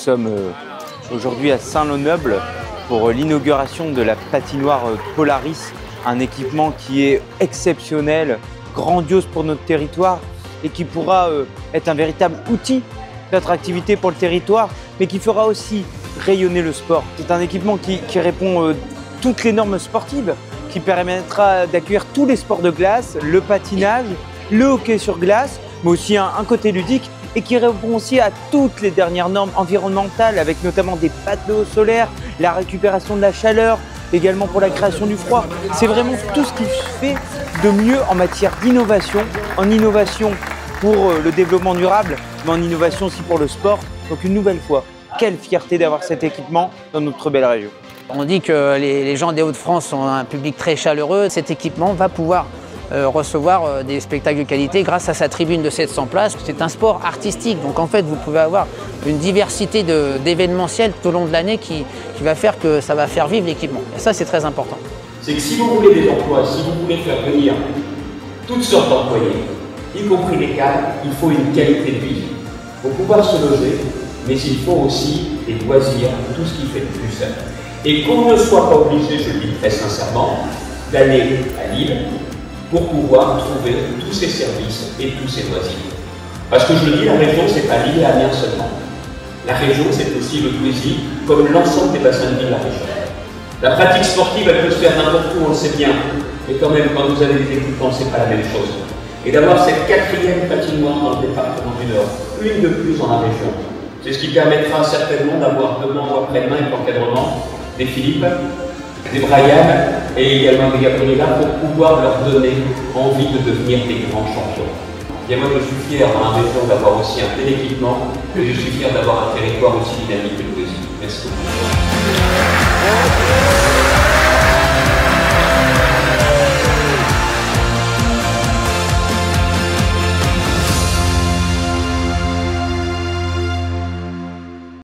sommes aujourd'hui à Saint-Lô-Neuble pour l'inauguration de la patinoire Polaris, un équipement qui est exceptionnel, grandiose pour notre territoire et qui pourra être un véritable outil d'attractivité pour le territoire, mais qui fera aussi rayonner le sport. C'est un équipement qui répond toutes les normes sportives, qui permettra d'accueillir tous les sports de glace, le patinage, le hockey sur glace, mais aussi un côté ludique et qui répond aussi à toutes les dernières normes environnementales avec notamment des panneaux solaires, la récupération de la chaleur, également pour la création du froid. C'est vraiment tout ce qui fait de mieux en matière d'innovation, en innovation pour le développement durable, mais en innovation aussi pour le sport. Donc une nouvelle fois, quelle fierté d'avoir cet équipement dans notre belle région. On dit que les gens des Hauts-de-France sont un public très chaleureux. Cet équipement va pouvoir recevoir des spectacles de qualité grâce à sa tribune de 700 places. C'est un sport artistique, donc en fait vous pouvez avoir une diversité d'événementiels tout au long de l'année qui va faire que ça va faire vivre l'équipement. Et ça c'est très important. C'est que si vous voulez des emplois, si vous voulez faire venir toutes sortes d'employés, y compris les cadres, il faut une qualité de vie. Il faut pouvoir se loger, mais il faut aussi des loisirs, tout ce qui fait de plus simple. Et qu'on ne soit pas obligé, je le dis très sincèrement, d'aller à Lille pour pouvoir trouver tous ces services et tous ces loisirs. Parce que je le dis, la région, c'est pas Lille et Amiens seulement. La région, c'est aussi le Douaisis, comme l'ensemble des bassins de vie de la région. La pratique sportive, elle peut se faire n'importe où, on le sait bien. Mais quand même, quand vous avez des équipements, c'est pas la même chose. Et d'avoir cette 4e patinoire dans le département du Nord, une de plus dans la région, c'est ce qui permettra certainement d'avoir demain ou après-demain avec l'encadrement des Philippe, des Brian et également des Gabriela pour pouvoir leur donner envie de devenir des grands champions. Bien moi je suis fier dans la région d'avoir aussi un tel équipement et je suis fier d'avoir un territoire aussi dynamique que le Douaisis. Merci.